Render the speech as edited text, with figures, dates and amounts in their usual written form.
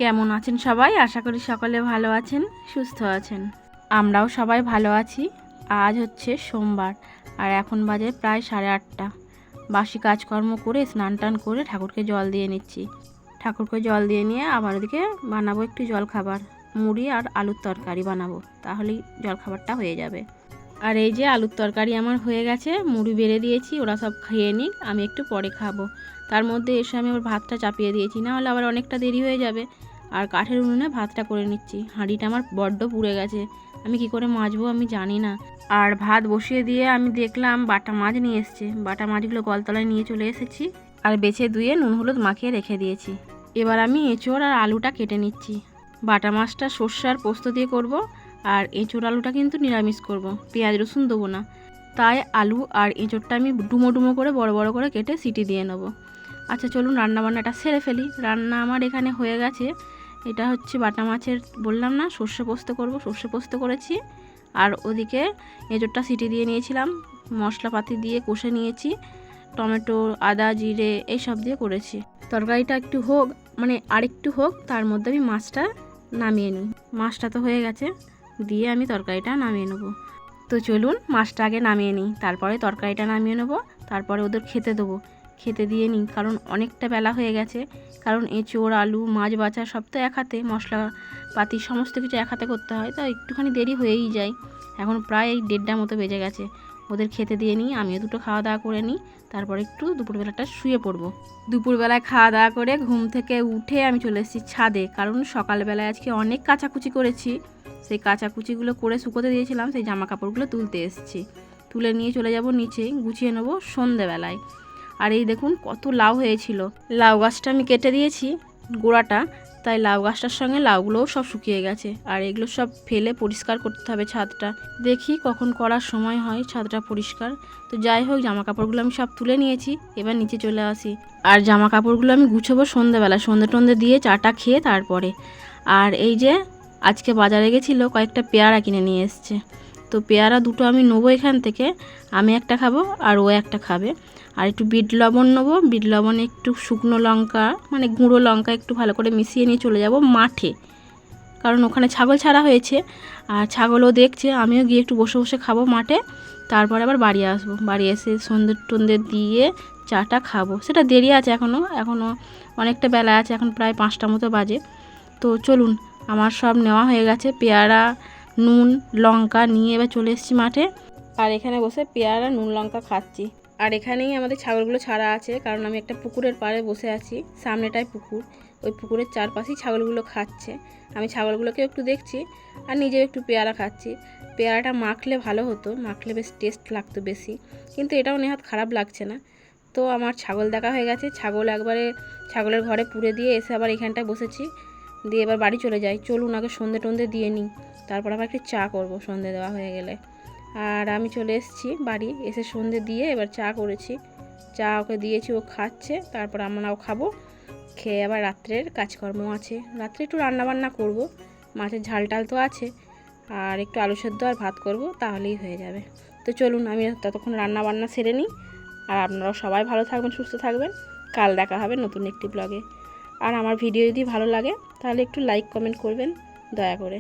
কেমন আছেন সবাই? আশা করি সকলে ভালো আছেন, সুস্থ আছেন। আমরাও সবাই ভালো আছি। আজ হচ্ছে সোমবার আর এখন বাজে প্রায় 8:30। বাসি কাজকর্ম করে স্নান টান করে ঠাকুরকে জল দিয়ে নিচ্ছি। ঠাকুরকে জল দিয়ে নিয়ে আবার ওদিকে বানাবো একটু জলখাবার, মুড়ি আর আলুর তরকারি বানাবো, তাহলেই জলখাবারটা হয়ে যাবে। আর এই যে আলুর তরকারি আমার হয়ে গেছে, মুড়ি বেড়ে দিয়েছি, ওরা সব খেয়ে নিক, আমি একটু পরে খাবো। তার মধ্যে এসে আমি আবার ভাতটা চাপিয়ে দিয়েছি, না হলে আবার অনেকটা দেরি হয়ে যাবে। আর কাঠের উনুনে ভাতটা করে নিচ্ছি। হাঁড়িটা আমার বড্ড পুড়ে গেছে, আমি কি করে মাজবো আমি জানি না। আর ভাত বসিয়ে দিয়ে আমি দেখলাম বাটা মাছ নিয়ে এসছে। বাটা মাছগুলো কলতলায় নিয়ে চলে এসেছি আর বেছে ধুয়ে নুন হলুদ মাখিয়ে রেখে দিয়েছি। এবার আমি এঁচোড় আর আলুটা কেটে নিচ্ছি। বাটা মাছটা সর্ষে আর পোস্ত দিয়ে করব, আর এঁচোড় আলুটা কিন্তু নিরামিষ করব, পেঁয়াজ রসুন দেবো না। তাই আলু আর এঁচোড়টা আমি ডুমো ডুমো করে বড় বড় করে কেটে সিটি দিয়ে নেবো। আচ্ছা চলুন রান্নাবান্নাটা সেরে ফেলি। রান্না আমার এখানে হয়ে গেছে। এটা হচ্ছে বাটা মাছের, বললাম না সর্ষে পোস্ত করব, সর্ষে পোস্ত করেছি। আর ওদিকে এঁচোড়টা সিটি দিয়ে নিয়েছিলাম, মশলাপাতি দিয়ে কষে নিয়েছি, টমেটো আদা জিরে এইসব দিয়ে করেছি। তরকারিটা একটু হোক, মানে আরেকটু হোক, তার মধ্যে আমি মাছটা নামিয়ে নিই। মাছটা তো হয়ে গেছে, দিয়ে আমি তরকারিটা নামিয়ে নেব। তো চলুন মাছটা আগে নামিয়ে নিই, তারপরে তরকারিটা নামিয়ে নেব, তারপরে ওদের খেতে দেবো। খেতে দিয়ে নিই, কারণ অনেকটা বেলা হয়ে গেছে। কারণ এঁচোড় আলু মাছ বাছা সব তো এক হাতে, মশলাপাতি সমস্ত কিছু এক হাতে করতে হয়, তো একটুখানি দেরি হয়েই যায়। এখন প্রায় 1:30 মতো বেজে গেছে। ওদের খেতে দিয়ে নিই, আমিও দুটো খাওয়া দাওয়া করে নিই, তারপর একটু দুপুরবেলাটা শুয়ে পড়বো। দুপুরবেলায় খাওয়া দাওয়া করে ঘুম থেকে উঠে আমি চলে এসেছি ছাদে, কারণ সকালবেলায় আজকে অনেক কাচাকুচি করেছি। সেই কাচাকুচিগুলো করে শুকোতে দিয়েছিলাম, সেই জামা কাপড়গুলো তুলতে এসেছি। তুলে নিয়ে চলে যাব নিচে, গুছিয়ে নেবো সন্ধেবেলায়। আর এই দেখুন কত লাউ হয়েছিল। লাউ গাছটা আমি কেটে দিয়েছি গোড়াটা, তাই লাউ গাছটার সঙ্গে লাউগুলোও সব শুকিয়ে গেছে। আর এগুলো সব ফেলে পরিষ্কার করতে হবে ছাদটা। দেখি কখন করার সময় হয় ছাদটা পরিষ্কার। তো যাই হোক, জামা কাপড়গুলো আমি সব তুলে নিয়েছি, এবার নিচে চলে আসি। আর জামা কাপড়গুলো আমি গুছাবো সন্ধেবেলা, সন্ধে টন্ধে দিয়ে চাটা খেয়ে তারপরে। আর এই যে আজকে বাজারে গেছিলো, কয়েকটা পেয়ারা কিনে নিয়ে এসছে। তো পেয়ারা দুটো আমি নেবো এখান থেকে, আমি একটা খাবো আর ও একটা খাবে। আর একটু বিট লবণ নেবো, বিট লবণে একটু শুকনো লঙ্কা, মানে গুঁড়ো লঙ্কা একটু ভালো করে মিশিয়ে নিয়ে চলে যাব মাঠে, কারণ ওখানে ছাগল ছাড়া হয়েছে। আর ছাগলও দেখছে, আমিও গিয়ে একটু বসে বসে খাবো মাঠে, তারপরে আবার বাড়ি আসবো। বাড়ি এসে সন্ধ্যে টন্ধে দিয়ে চাটা খাবো। সেটা দেরি আছে এখনও অনেকটা বেলা আছে, এখন প্রায় 5টা মতো বাজে। তো চলুন, আমার সব নেওয়া হয়ে গেছে, পেয়ারা নুন লঙ্কা নিয়ে এবার চলে এসেছি মাঠে। আর এখানে বসে পেয়ারা নুন লঙ্কা খাচ্ছি। আর এখানেই আমাদের ছাগলগুলো ছাড়া আছে, কারণ আমি একটা পুকুরের পাড়ে বসে আছি, সামনেটাই পুকুর, ওই পুকুরের চারপাশেই ছাগলগুলো খাচ্ছে। আমি ছাগলগুলোকে একটু দেখছি আর নিজেও একটু পেয়ারা খাচ্ছি। পেয়ারাটা মাখলে ভালো হতো, মাখলে বেশ টেস্ট লাগতো বেশি, কিন্তু এটাও নেহাত খারাপ লাগছে না। তো আমার ছাগল দেখা হয়ে গেছে, ছাগল একবারে ছাগলের ঘরে পুড়ে দিয়ে এসে আবার এখানটায় বসেছি, দিয়ে এবার বাড়ি চলে যাই। চলুন আগে সন্ধে টন্ধে দিয়ে নিই, তারপর আবার একটু চা করবো সন্ধে দেওয়া হয়ে গেলে। আর আমি চলে এসেছি বাড়ি, এসে সন্ধে দিয়ে এবার চা করেছি, চা ওকে দিয়েছি, ও খাচ্ছে, তারপর আমরাও খাবো। খেয়ে আবার রাত্রের কাজকর্ম আছে, রাত্রে একটু রান্নাবান্না করব, মাছের ঝাল টাল তো আছে, আর একটু আলু সেদ্ধ আর ভাত করব, তাহলেই হয়ে যাবে। তো চলুন আমি ততক্ষণ রান্নাবান্না সেরে নিই। আর আপনারাও সবাই ভালো থাকবেন, সুস্থ থাকবেন। কাল দেখা হবে নতুন একটি ব্লগে। আর আমার ভিডিও যদি ভালো লাগে তাহলে একটু লাইক কমেন্ট করবেন দয়া করে।